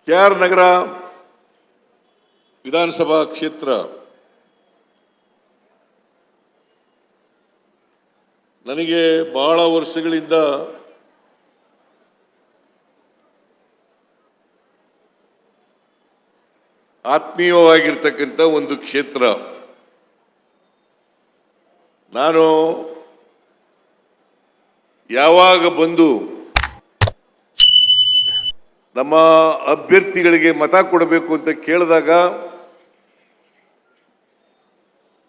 K R ನಗರ ವಿಧಾನಸಭಾ ಕ್ಷೇತ್ರ ನನಗೆ ಬಹಳ ವರ್ಷಗಳಿಂದ ಆತ್ಮೀಯವಾಗಿರ್ತಕ್ಕಂಥ ಒಂದು ಕ್ಷೇತ್ರ. ನಾನು ಯಾವಾಗ ಬಂದು ನಮ್ಮ ಅಭ್ಯರ್ಥಿಗಳಿಗೆ ಮತ ಕೊಡಬೇಕು ಅಂತ ಕೇಳಿದಾಗ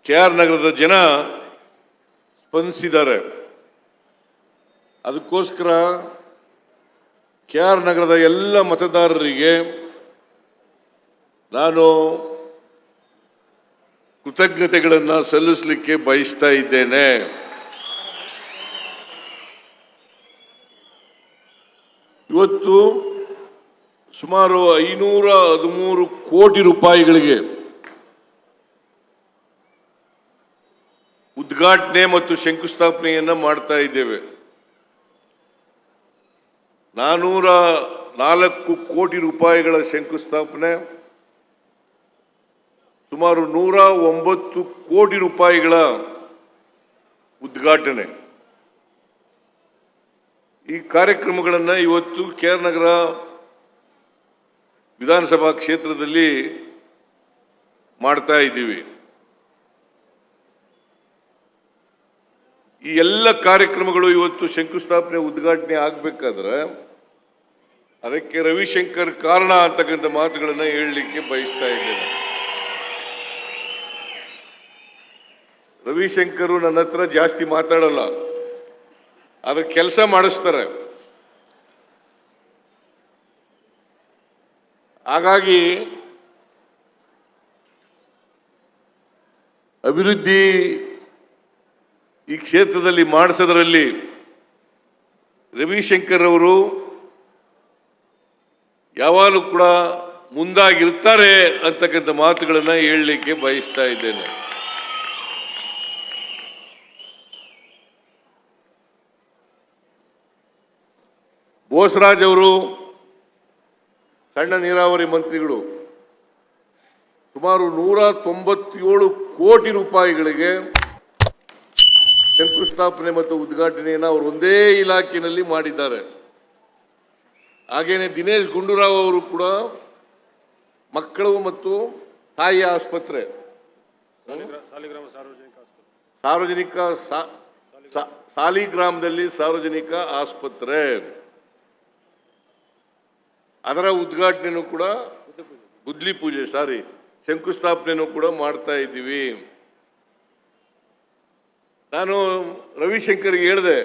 ಕೆಆರ್ ನಗರದ ಜನ ಸ್ಪಂದಿಸಿದ್ದಾರೆ. ಅದಕ್ಕೋಸ್ಕರ ಕೆಆರ್ ನಗರದ ಎಲ್ಲ ಮತದಾರರಿಗೆ ನಾನು ಕೃತಜ್ಞತೆಗಳನ್ನು ಸಲ್ಲಿಸಲಿಕ್ಕೆ ಬಯಸ್ತಾ ಇದ್ದೇನೆ. ಇವತ್ತು ಸುಮಾರು 513 ಕೋಟಿ ರೂಪಾಯಿಗಳಿಗೆ ಉದ್ಘಾಟನೆ ಮತ್ತು ಶಂಕುಸ್ಥಾಪನೆಯನ್ನು ಮಾಡ್ತಾ ಇದ್ದೇವೆ. 404 ಕೋಟಿ ರೂಪಾಯಿಗಳ ಶಂಕುಸ್ಥಾಪನೆ, ಸುಮಾರು 109 ಕೋಟಿ ರೂಪಾಯಿಗಳ ಉದ್ಘಾಟನೆ. ಈ ಕಾರ್ಯಕ್ರಮಗಳನ್ನು ಇವತ್ತು ಕೆಆರ್ ನಗರ ವಿಧಾನಸಭಾ ಕ್ಷೇತ್ರದಲ್ಲಿ ಮಾಡ್ತಾ ಇದ್ದೀವಿ. ಈ ಎಲ್ಲ ಕಾರ್ಯಕ್ರಮಗಳು ಇವತ್ತು ಶಂಕುಸ್ಥಾಪನೆ ಉದ್ಘಾಟನೆ ಆಗಬೇಕಾದ್ರೆ ಅದಕ್ಕೆ ರವಿಶಂಕರ್ ಕಾರಣ ಅಂತಕ್ಕಂಥ ಮಾತುಗಳನ್ನು ಹೇಳಲಿಕ್ಕೆ ಬಯಸ್ತಾ ಇದ್ದೇನೆ. ರವಿಶಂಕರ್ ನನ್ನ ಹತ್ರ ಜಾಸ್ತಿ ಮಾತಾಡಲ್ಲ, ಅದ್ರ ಕೆಲಸ ಮಾಡಿಸ್ತಾರೆ. ಹಾಗಾಗಿ ಅಭಿವೃದ್ಧಿ ಈ ಕ್ಷೇತ್ರದಲ್ಲಿ ಮಾಡಿಸೋದ್ರಲ್ಲಿ ರವಿಶಂಕರ್ ಅವರು ಯಾವಾಗಲೂ ಕೂಡ ಮುಂದಾಗಿರ್ತಾರೆ ಅಂತಕ್ಕಂಥ ಮಾತುಗಳನ್ನು ಹೇಳಲಿಕ್ಕೆ ಬಯಸ್ತಾ ಇದ್ದೇನೆ. ಬೋಸರಾಜ್ ಅವರು ಸಣ್ಣ ನೀರಾವರಿ ಮಂತ್ರಿಗಳು, ಸುಮಾರು 197 ಕೋಟಿ ರೂಪಾಯಿಗಳಿಗೆ ಶಂಕುಸ್ಥಾಪನೆ ಮತ್ತು ಉದ್ಘಾಟನೆಯನ್ನು ಅವರು ಒಂದೇ ಇಲಾಖೆಯಲ್ಲಿ ಮಾಡಿದ್ದಾರೆ. ಹಾಗೇನೆ ದಿನೇಶ್ ಗುಂಡೂರಾವ್ ಅವರು ಕೂಡ ಮಕ್ಕಳು ಮತ್ತು ತಾಯಿ ಆಸ್ಪತ್ರೆ, ಸಾರ್ವಜನಿಕ ಸಾಲಿಗ್ರಾಮದಲ್ಲಿ ಸಾರ್ವಜನಿಕ ಆಸ್ಪತ್ರೆ, ಅದರ ಉದ್ಘಾಟನೆಯೂ ಕೂಡ ಗುದ್ಲಿ ಪೂಜೆ ಶಂಕುಸ್ಥಾಪನೆಯೂ ಕೂಡ ಮಾಡ್ತಾ ಇದ್ದೀವಿ. ನಾನು ರವಿಶಂಕರ್ಗೆ ಹೇಳಿದೆ,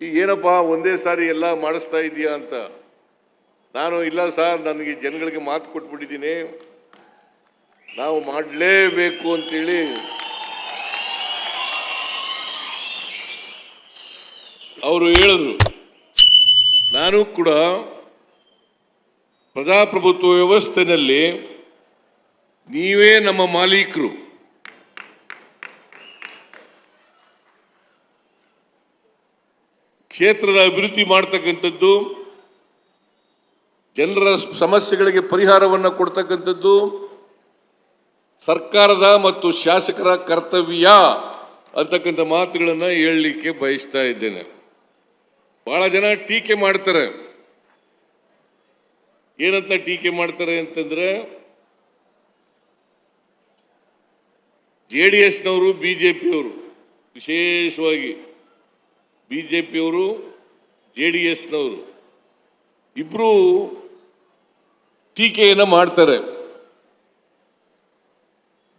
ಈಗ ಏನಪ್ಪ ಒಂದೇ ಸಾರಿ ಎಲ್ಲ ಮಾಡಿಸ್ತಾ ಇದೆಯಾ ಅಂತ. ನಾನು ಇಲ್ಲ ಸರ್, ನನಗೆ ಜನಗಳಿಗೆ ಮಾತು ಕೊಟ್ಬಿಟ್ಟಿದ್ದೀನಿ, ನಾವು ಮಾಡಲೇಬೇಕು ಅಂತೇಳಿ ಅವರು ಹೇಳಿದ್ರು. ನಾನು ಕೂಡ ಪ್ರಜಾಪ್ರಭುತ್ವ ವ್ಯವಸ್ಥೆಯಲ್ಲಿ ನೀವೇ ನಮ್ಮ ಮಾಲೀಕರು, ಕ್ಷೇತ್ರದ ಅಭಿವೃದ್ಧಿ ಮಾಡ್ತಕ್ಕಂಥದ್ದು, ಜನರ ಸಮಸ್ಯೆಗಳಿಗೆ ಪರಿಹಾರವನ್ನು ಕೊಡ್ತಕ್ಕಂಥದ್ದು ಸರ್ಕಾರದ ಮತ್ತು ಶಾಸಕರ ಕರ್ತವ್ಯ ಅಂತಕ್ಕಂಥ ಮಾತುಗಳನ್ನು ಹೇಳಲಿಕ್ಕೆ ಬಯಸ್ತಾ ಇದ್ದೇನೆ. ಬಹಳ ಜನ ಟೀಕೆ ಮಾಡ್ತಾರೆ. ಏನಂತ ಟೀಕೆ ಮಾಡ್ತಾರೆ ಅಂತಂದ್ರೆ, JDSನವರು BJPಯವರು, ವಿಶೇಷವಾಗಿ BJPಯವರು JDSನವರು ಇಬ್ರು ಟೀಕೆಯನ್ನು ಮಾಡ್ತಾರೆ.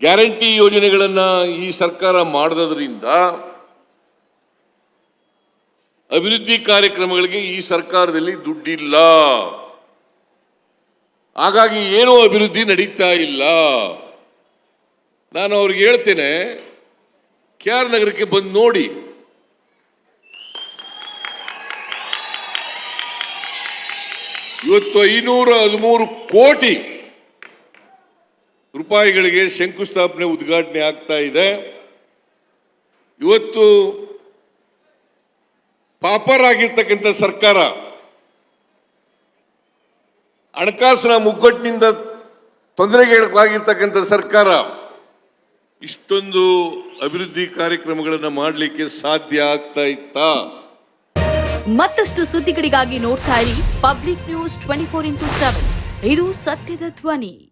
ಗ್ಯಾರಂಟಿ ಯೋಜನೆಗಳನ್ನು ಈ ಸರ್ಕಾರ ಮಾಡೋದ್ರಿಂದ ಅಭಿವೃದ್ಧಿ ಕಾರ್ಯಕ್ರಮಗಳಿಗೆ ಈ ಸರ್ಕಾರದಲ್ಲಿ ದುಡ್ಡಿಲ್ಲ, ಹಾಗಾಗಿ ಏನೂ ಅಭಿವೃದ್ಧಿ ನಡೀತಾ ಇಲ್ಲ. ನಾನು ಅವ್ರಿಗೆ ಹೇಳ್ತೇನೆ, ಕೆಆರ್ ನಗರಕ್ಕೆ ಬಂದು ನೋಡಿ. ಇವತ್ತು 513 ಕೋಟಿ ರೂಪಾಯಿಗಳಿಗೆ ಶಂಕುಸ್ಥಾಪನೆ ಉದ್ಘಾಟನೆ ಆಗ್ತಾ ಇದೆ. ಇವತ್ತು ಪಾಪರ್ ಆಗಿರ್ತಕ್ಕಂಥ ಸರ್ಕಾರ ಹಣಕಾಸಿನ ಮುಗ್ಗಟ್ಟಿನಿಂದ ತೊಂದರೆಗೊಳಗಾಗಿರ್ತಕ್ಕಂಥ ಸರ್ಕಾರ ಇಷ್ಟೊಂದು ಅಭಿವೃದ್ಧಿ ಕಾರ್ಯಕ್ರಮಗಳನ್ನು ಮಾಡಲಿಕ್ಕೆ ಸಾಧ್ಯ ಆಗ್ತಾ ಇತ್ತಾ? ಮತ್ತಷ್ಟು ಸುದ್ದಿಗಳಿಗಾಗಿ ನೋಡ್ತಾ ಇರಿ ಪಬ್ಲಿಕ್ ನ್ಯೂಸ್ 24x7. ಇದು ಸತ್ಯದ ಧ್ವನಿ.